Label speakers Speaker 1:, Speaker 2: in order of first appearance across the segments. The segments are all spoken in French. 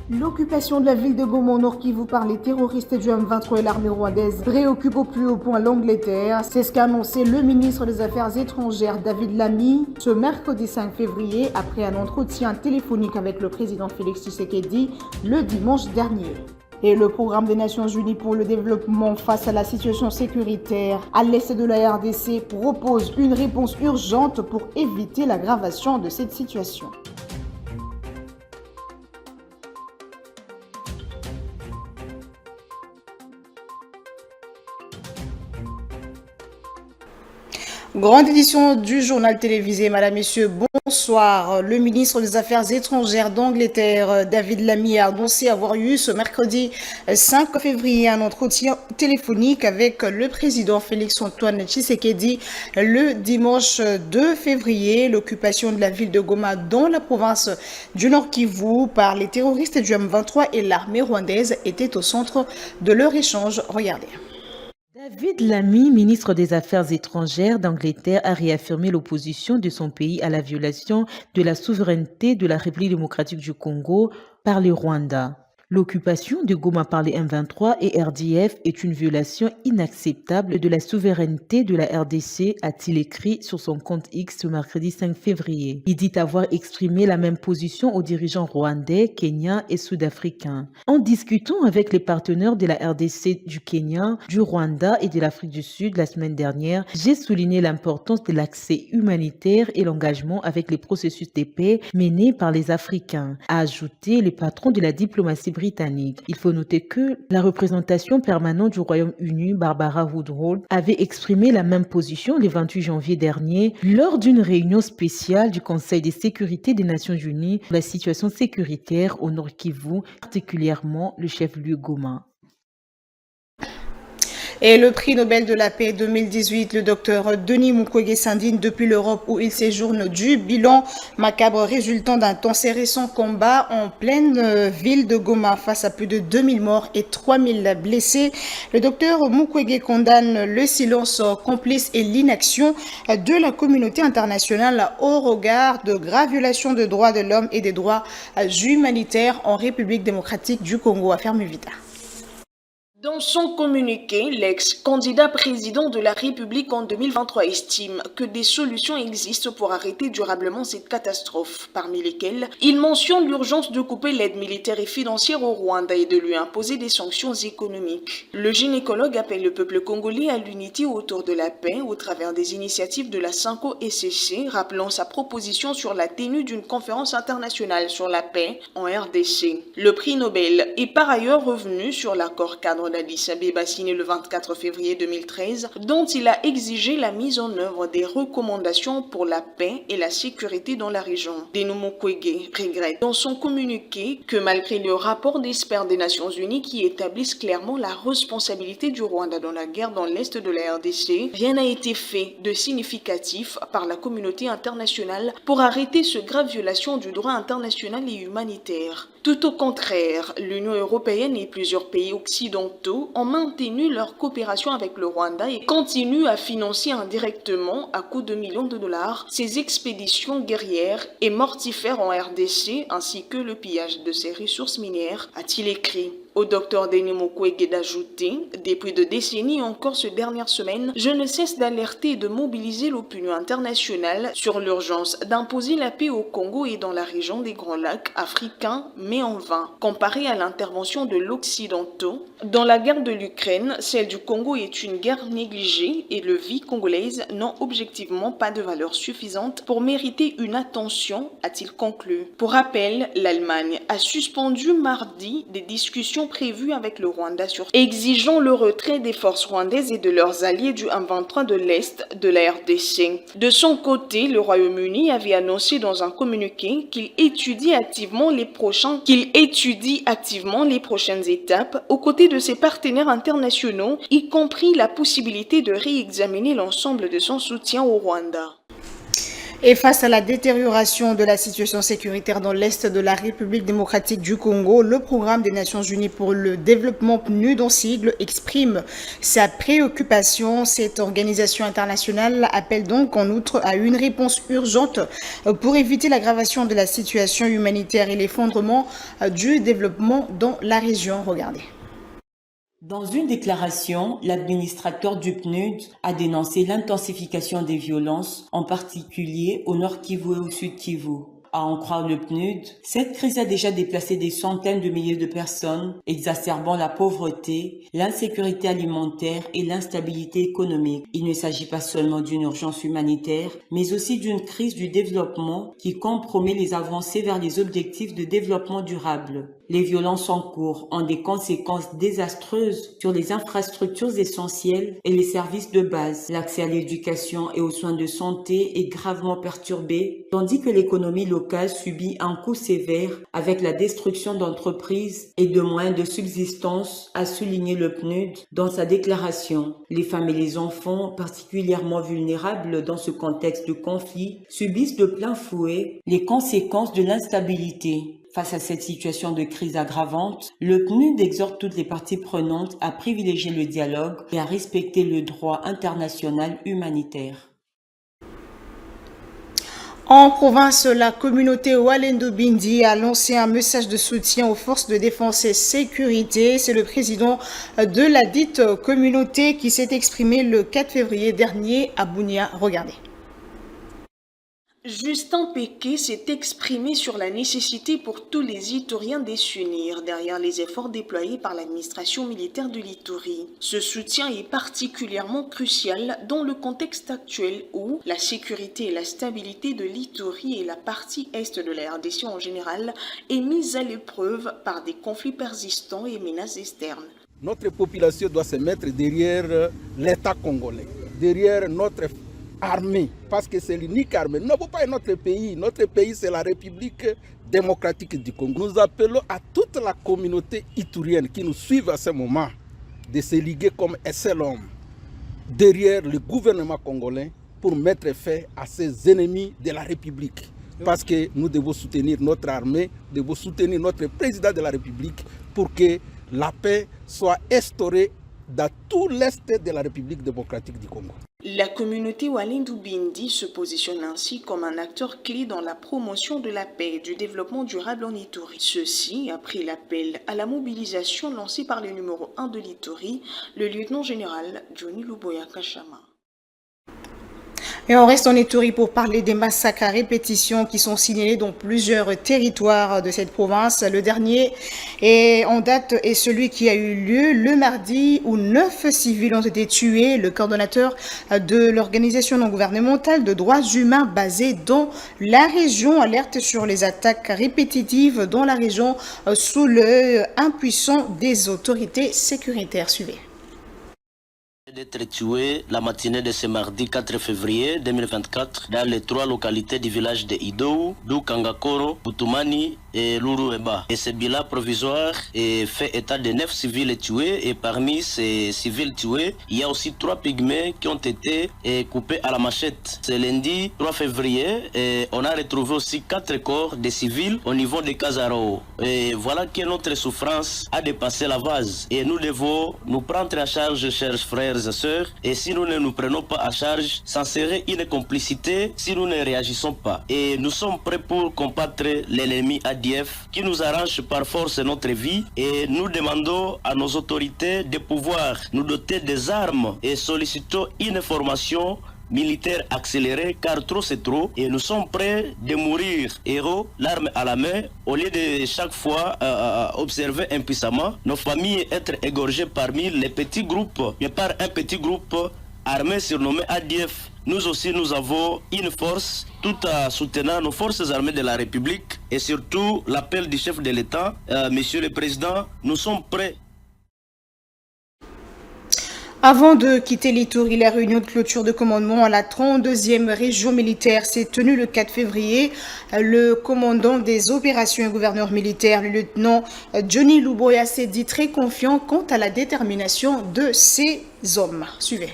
Speaker 1: L'occupation de la ville de Goma au Nord Kivu par les terroristes du M23 et l'armée rwandaise préoccupe au plus haut point l'Angleterre. C'est ce qu'a annoncé le ministre des Affaires étrangères David Lammy ce mercredi 5 février après un entretien téléphonique avec le président Félix Tshisekedi le dimanche dernier. Et le programme des Nations Unies pour le développement face à la situation sécuritaire à l'est de la RDC propose une réponse urgente pour éviter l'aggravation de cette situation. Grande édition du journal télévisé. Madame, Messieurs, bonsoir. Le ministre des Affaires étrangères d'Angleterre, David Lammy, a annoncé avoir eu ce mercredi 5 février un entretien téléphonique avec le président Félix-Antoine Tshisekedi le dimanche 2 février. L'occupation de la ville de Goma dans la province du Nord Kivu par les terroristes du M23 et l'armée rwandaise était au centre de leur échange. Regardez.
Speaker 2: David Lammy, ministre des Affaires étrangères d'Angleterre, a réaffirmé l'opposition de son pays à la violation de la souveraineté de la République démocratique du Congo par le Rwanda. L'occupation de Goma par les M23 et RDF est une violation inacceptable de la souveraineté de la RDC, a-t-il écrit sur son compte X ce mercredi 5 février. Il dit avoir exprimé la même position aux dirigeants rwandais, kenyans et sud-africains. En discutant avec les partenaires de la RDC du Kenya, du Rwanda et de l'Afrique du Sud la semaine dernière, j'ai souligné l'importance de l'accès humanitaire et l'engagement avec les processus de paix menés par les Africains, a ajouté le patron de la diplomatie britannique. Il faut noter que la représentation permanente du Royaume-Uni, Barbara Woodward, avait exprimé la même position le 28 janvier dernier lors d'une réunion spéciale du Conseil de sécurité des Nations Unies sur la situation sécuritaire au Nord Kivu, particulièrement le chef-lieu Goma.
Speaker 1: Et le prix Nobel de la paix 2018, le docteur Denis Mukwege s'indigne depuis l'Europe où il séjourne du bilan macabre résultant d'un temps et récent combat en pleine ville de Goma face à plus de 2000 morts et 3000 blessés. Le docteur Mukwege condamne le silence complice et l'inaction de la communauté internationale au regard de graves violations de droits de l'homme et des droits humanitaires en République démocratique du Congo. Affaire Muvita.
Speaker 3: Dans son communiqué, l'ex-candidat président de la République en 2023 estime que des solutions existent pour arrêter durablement cette catastrophe, parmi lesquelles il mentionne l'urgence de couper l'aide militaire et financière au Rwanda et de lui imposer des sanctions économiques. Le gynécologue appelle le peuple congolais à l'unité autour de la paix au travers des initiatives de la SYNCO-SCC, rappelant sa proposition sur la tenue d'une conférence internationale sur la paix en RDC. Le prix Nobel est par ailleurs revenu sur l'accord cadre d'Addis Abeba signé le 24 février 2013, dont il a exigé la mise en œuvre des recommandations pour la paix et la sécurité dans la région. Denis Mukwege regrette dans son communiqué que malgré le rapport d'experts des Nations Unies qui établissent clairement la responsabilité du Rwanda dans la guerre dans l'est de la RDC, rien n'a été fait de significatif par la communauté internationale pour arrêter ce grave violation du droit international et humanitaire. Tout au contraire, l'Union européenne et plusieurs pays occidentaux ont maintenu leur coopération avec le Rwanda et continuent à financer indirectement, à coût de millions de dollars, ces expéditions guerrières et mortifères en RDC ainsi que le pillage de ses ressources minières, a-t-il écrit. Au docteur Denis Mukwege d'ajouter, depuis de décennies encore ces dernières semaines, je ne cesse d'alerter et de mobiliser l'opinion internationale sur l'urgence d'imposer la paix au Congo et dans la région des Grands Lacs africains, mais en vain. Comparé à l'intervention de l'Occidentaux, dans la guerre de l'Ukraine, celle du Congo est une guerre négligée et le vie congolaise n'ont objectivement pas de valeur suffisante pour mériter une attention, a-t-il conclu. Pour rappel, l'Allemagne a suspendu mardi des discussions prévues avec le Rwanda sur exigeant le retrait des forces rwandaises et de leurs alliés du M23 de l'Est de la RDC. De son côté, le Royaume-Uni avait annoncé dans un communiqué qu'il étudie activement les prochaines étapes aux côtés de ses partenaires internationaux, y compris la possibilité de réexaminer l'ensemble de son soutien au Rwanda.
Speaker 1: Et face à la détérioration de la situation sécuritaire dans l'Est de la République démocratique du Congo, le programme des Nations Unies pour le développement PNUD en sigle exprime sa préoccupation. Cette organisation internationale appelle donc en outre à une réponse urgente pour éviter l'aggravation de la situation humanitaire et l'effondrement du développement dans la région. Regardez.
Speaker 4: Dans une déclaration, l'administrateur du PNUD a dénoncé l'intensification des violences, en particulier au Nord Kivu et au Sud Kivu. À en croire le PNUD, cette crise a déjà déplacé des centaines de milliers de personnes, exacerbant la pauvreté, l'insécurité alimentaire et l'instabilité économique. Il ne s'agit pas seulement d'une urgence humanitaire, mais aussi d'une crise du développement qui compromet les avancées vers les objectifs de développement durable. Les violences en cours ont des conséquences désastreuses sur les infrastructures essentielles et les services de base. L'accès à l'éducation et aux soins de santé est gravement perturbé, tandis que l'économie locale subit un coup sévère avec la destruction d'entreprises et de moyens de subsistance, a souligné le PNUD dans sa déclaration. Les femmes et les enfants, particulièrement vulnérables dans ce contexte de conflit, subissent de plein fouet les conséquences de l'instabilité. Face à cette situation de crise aggravante, le PNUD exhorte toutes les parties prenantes à privilégier le dialogue et à respecter le droit international humanitaire.
Speaker 1: En province, la communauté Walendu Bindi a lancé un message de soutien aux forces de défense et sécurité. C'est le président de la dite communauté qui s'est exprimé le 4 février dernier à Bunia. Regardez.
Speaker 3: Justin Péqué s'est exprimé sur la nécessité pour tous les Ituriens de s'unir derrière les efforts déployés par l'administration militaire de l'Ituri. Ce soutien est particulièrement crucial dans le contexte actuel où la sécurité et la stabilité de l'Ituri et la partie est de la RDC en général est mise à l'épreuve par des conflits persistants et menaces externes.
Speaker 5: Notre population doit se mettre derrière l'État congolais, derrière notre armée, parce que c'est l'unique armée. Ne peut pas être notre pays. Notre pays, c'est la République démocratique du Congo. Nous appelons à toute la communauté iturienne qui nous suit à ce moment de se liguer comme un seul homme derrière le gouvernement congolais pour mettre fin à ces ennemis de la République. Parce que nous devons soutenir notre armée, nous devons soutenir notre président de la République pour que la paix soit instaurée dans tout l'est de la République démocratique du Congo.
Speaker 3: La communauté Walendu Bindi se positionne ainsi comme un acteur clé dans la promotion de la paix et du développement durable en Ituri. Ceci après l'appel à la mobilisation lancé par le numéro 1 de l'Ituri, le lieutenant-général Johnny Luboya Kachama.
Speaker 1: Et on reste en Ituri pour parler des massacres à répétition qui sont signalés dans plusieurs territoires de cette province. Le dernier en date est celui qui a eu lieu le mardi où 9 civils ont été tués. Le coordonnateur de l'organisation non gouvernementale de droits humains basée dans la région alerte sur les attaques répétitives dans la région sous l'œil impuissant des autorités sécuritaires. Suivez.
Speaker 6: D'être tué la matinée de ce mardi 4 février 2024 dans les 3 localités du village de Idou, Kangakoro, Butumani et Lurueba. Et ce bilan provisoire fait état de 9 civils tués et parmi ces civils tués, il y a aussi 3 pygmées qui ont été coupés à la machette. Ce lundi 3 février, on a retrouvé aussi 4 corps de civils au niveau de Kazaro. Et voilà que notre souffrance a dépassé la vase et nous devons nous prendre en charge, chers frères et sœurs, et si nous ne nous prenons pas à charge, ça serait une complicité si nous ne réagissons pas. Et nous sommes prêts pour combattre l'ennemi ADF qui nous arrache par force notre vie et nous demandons à nos autorités de pouvoir nous doter des armes et sollicitons une formation militaire accélérée car trop c'est trop et nous sommes prêts de mourir héros, l'arme à la main au lieu de chaque fois observer impuissamment nos familles être égorgées parmi les petits groupes mais par un petit groupe armé surnommé ADF. Nous aussi nous avons une force tout en soutenant nos forces armées de la République et surtout l'appel du chef de l'État, Monsieur le Président, nous sommes prêts.
Speaker 1: Avant de quitter l'Ituri, la réunion de clôture de commandement à la 32e région militaire s'est tenue le 4 février. Le commandant des opérations et gouverneur militaire, le lieutenant Johnny Luboya, s'est dit très confiant quant à la détermination de ces hommes. Suivez.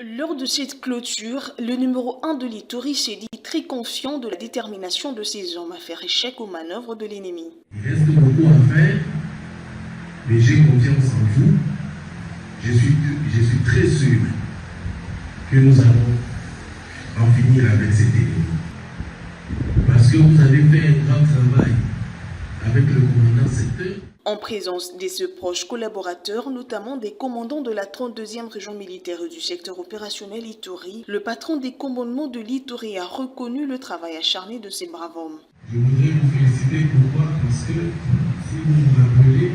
Speaker 3: Lors de cette clôture, le numéro 1 de l'Ituri s'est dit très confiant de la détermination de ces hommes à faire échec aux manœuvres de l'ennemi.
Speaker 7: Il reste beaucoup à faire, mais j'ai confiance en vous. Je suis très sûr que nous allons en finir avec cet ennemi. Parce que vous avez fait un grand travail avec le commandant secteur.
Speaker 3: En présence de ses proches collaborateurs, notamment des commandants de la 32e région militaire et du secteur opérationnel Ituri, le patron des commandements de l'Ituri a reconnu le travail acharné de ces braves hommes.
Speaker 7: Je voudrais vous féliciter. Pourquoi? Parce que, si vous vous rappelez,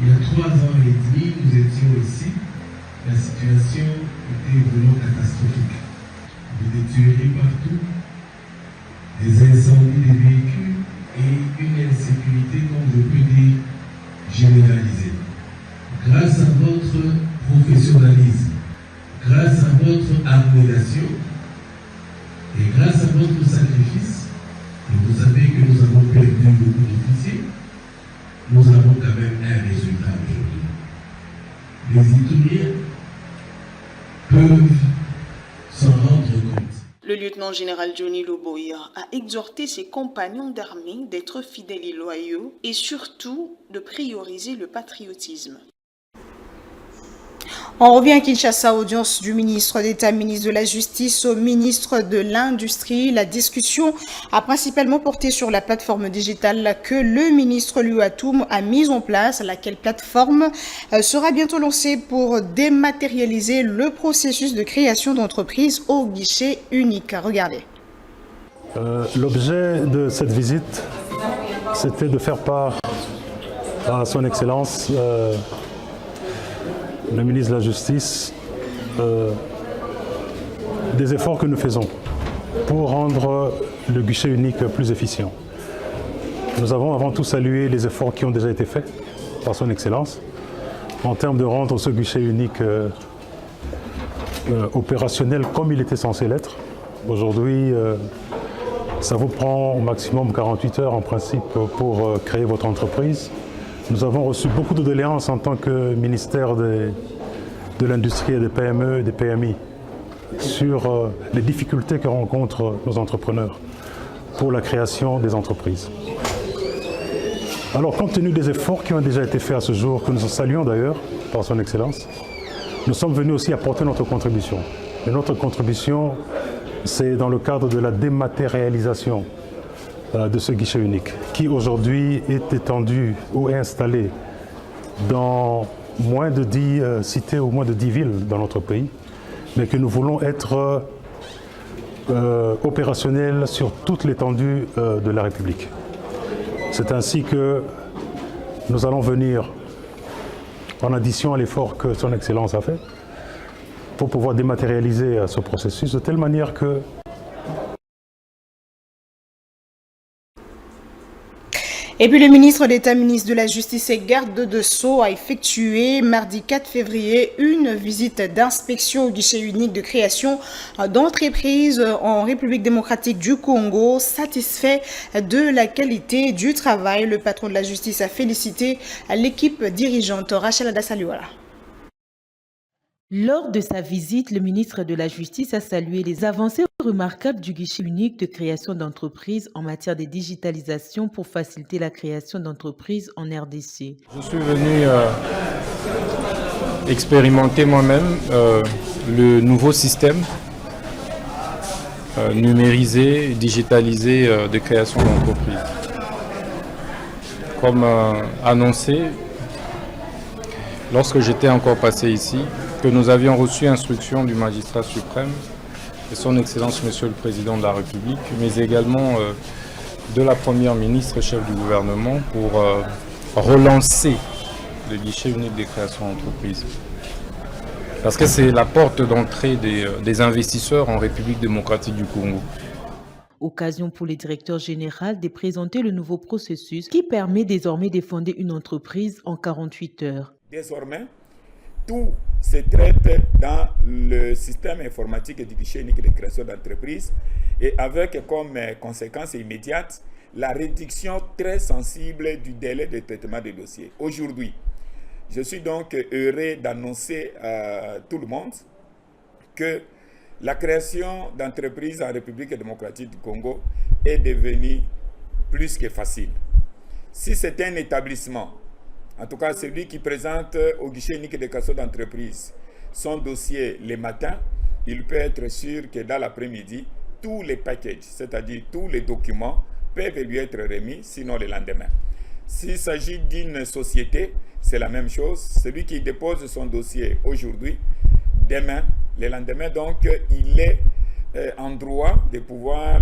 Speaker 7: il y a 3 ans et demi, nous étions ici. La situation était vraiment catastrophique. Des tueries partout, des incendies des véhicules et une insécurité, comme je peux dire, généralisée. Grâce à votre professionnalisme, grâce à votre abnégation et grâce à votre sacrifice, et vous savez que nous avons perdu beaucoup d'officiers, nous avons quand même un résultat aujourd'hui. Les Ituriens peuvent s'en rendre compte.
Speaker 3: Le lieutenant-général Johnny Loboya a exhorté ses compagnons d'armée d'être fidèles et loyaux et surtout de prioriser le patriotisme.
Speaker 1: On revient à Kinshasa, audience du ministre d'État, ministre de la Justice au ministre de l'Industrie. La discussion a principalement porté sur la plateforme digitale que le ministre Luatoum a mise en place. Laquelle plateforme sera bientôt lancée pour dématérialiser le processus de création d'entreprise au guichet unique. Regardez.
Speaker 8: L'objet de cette visite, c'était de faire part à son Excellence le ministre de la Justice des efforts que nous faisons pour rendre le guichet unique plus efficient. Nous avons avant tout salué les efforts qui ont déjà été faits par son Excellence en termes de rendre ce guichet unique opérationnel comme il était censé l'être. Aujourd'hui, ça vous prend au maximum 48 heures en principe pour créer votre entreprise. Nous avons reçu beaucoup de doléances en tant que ministère de l'Industrie et des PME et des PMI sur les difficultés que rencontrent nos entrepreneurs pour la création des entreprises. Alors, compte tenu des efforts qui ont déjà été faits à ce jour, que nous saluons d'ailleurs par son Excellence, nous sommes venus aussi apporter notre contribution. Et notre contribution, c'est dans le cadre de la dématérialisation de ce guichet unique, qui aujourd'hui est étendu ou installé dans moins de 10 cités ou moins de 10 villes dans notre pays, mais que nous voulons être opérationnels sur toute l'étendue de la République. C'est ainsi que nous allons venir, en addition à l'effort que son Excellence a fait, pour pouvoir dématérialiser ce processus de telle manière que
Speaker 1: Et puis le ministre d'État, ministre de la Justice et garde de Sceaux a effectué mardi 4 février une visite d'inspection au guichet unique de création d'entreprises en République démocratique du Congo. Satisfait de la qualité du travail, le patron de la justice a félicité l'équipe dirigeante. Rachel Adasaliwala.
Speaker 2: Lors de sa visite, le ministre de la Justice a salué les avancées remarquables du guichet unique de création d'entreprises en matière de digitalisation pour faciliter la création d'entreprises en RDC.
Speaker 9: Je suis venu expérimenter moi-même le nouveau système numérisé, digitalisé de création d'entreprises. Comme annoncé, lorsque j'étais encore passé ici, que nous avions reçu instruction du magistrat suprême et son Excellence Monsieur le Président de la République, mais également de la Première ministre, chef du gouvernement, pour relancer le guichet unique des créations d'entreprises. Parce que c'est la porte d'entrée des investisseurs en République démocratique du Congo.
Speaker 2: Occasion pour le directeur général de présenter le nouveau processus qui permet désormais de fonder une entreprise en 48 heures.
Speaker 10: Désormais, tout se traite dans le système informatique du guichet unique de création d'entreprise et avec comme conséquence immédiate la réduction très sensible du délai de traitement des dossiers. Aujourd'hui, je suis donc heureux d'annoncer à tout le monde que la création d'entreprises en République démocratique du Congo est devenue plus que facile. Si c'est un établissement, en tout cas celui qui présente au guichet unique des créations d'entreprise son dossier le matin, il peut être sûr que dans l'après-midi, tous les packages, c'est-à-dire tous les documents, peuvent lui être remis, sinon le lendemain. S'il s'agit d'une société, c'est la même chose. Celui qui dépose son dossier aujourd'hui, demain, le lendemain, donc il est en droit de pouvoir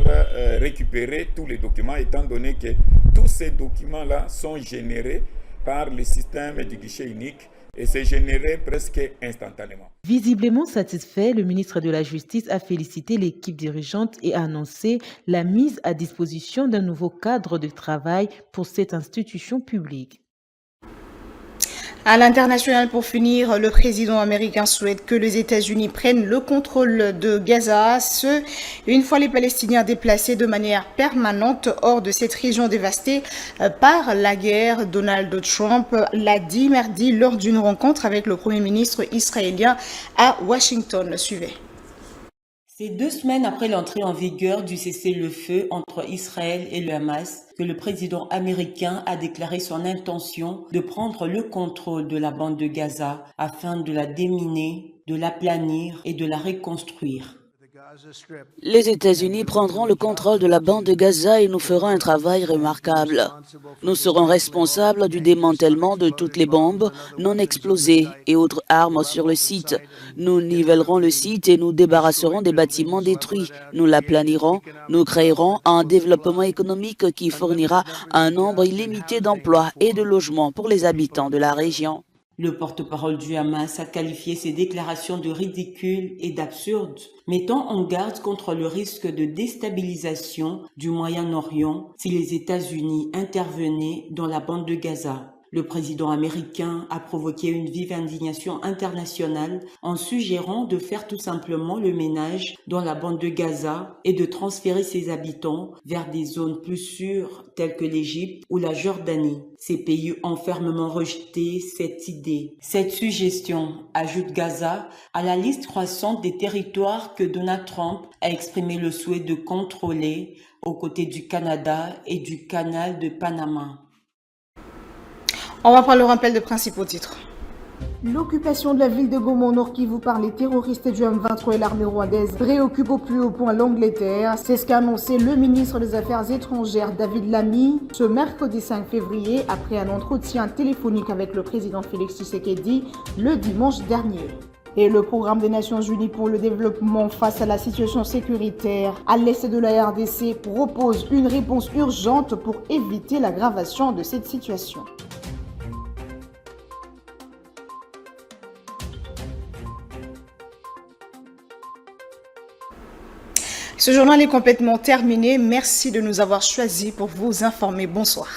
Speaker 10: récupérer tous les documents, étant donné que tous ces documents-là sont générés par le système du guichet unique et c'est généré presque instantanément.
Speaker 2: Visiblement satisfait, le ministre de la Justice a félicité l'équipe dirigeante et a annoncé la mise à disposition d'un nouveau cadre de travail pour cette institution publique.
Speaker 1: À l'international, pour finir, le président américain souhaite que les États-Unis prennent le contrôle de Gaza, une fois les Palestiniens déplacés de manière permanente hors de cette région dévastée par la guerre. Donald Trump l'a dit mardi lors d'une rencontre avec le Premier ministre israélien à Washington. Suivez.
Speaker 4: C'est 2 semaines après l'entrée en vigueur du cessez-le-feu entre Israël et le Hamas que le président américain a déclaré son intention de prendre le contrôle de la bande de Gaza afin de la déminer, de l'aplanir et de la reconstruire.
Speaker 11: Les États-Unis prendront le contrôle de la bande de Gaza et nous ferons un travail remarquable. Nous serons responsables du démantèlement de toutes les bombes non explosées et autres armes sur le site. Nous nivellerons le site et nous débarrasserons des bâtiments détruits. Nous l'aplanirons, nous créerons un développement économique qui fournira un nombre illimité d'emplois et de logements pour les habitants de la région.
Speaker 4: Le porte-parole du Hamas a qualifié ces déclarations de ridicules et d'absurdes, mettant en garde contre le risque de déstabilisation du Moyen-Orient si les États-Unis intervenaient dans la bande de Gaza. Le président américain a provoqué une vive indignation internationale en suggérant de faire tout simplement le ménage dans la bande de Gaza et de transférer ses habitants vers des zones plus sûres telles que l'Égypte ou la Jordanie. Ces pays ont fermement rejeté cette idée. Cette suggestion ajoute Gaza à la liste croissante des territoires que Donald Trump a exprimé le souhait de contrôler aux côtés du Canada et du canal de Panama.
Speaker 1: On va prendre le rappel de principaux titres. L'occupation de la ville de Goma au Nord Kivu par les terroristes du M23 et l'armée rwandaise préoccupe au plus haut point l'Angleterre. C'est ce qu'a annoncé le ministre des Affaires étrangères David Lammy ce mercredi 5 février après un entretien téléphonique avec le président Félix Tshisekedi le dimanche dernier. Et le programme des Nations Unies pour le développement face à la situation sécuritaire à l'est de la RDC propose une réponse urgente pour éviter l'aggravation de cette situation. Ce journal est complètement terminé. Merci de nous avoir choisis pour vous informer. Bonsoir.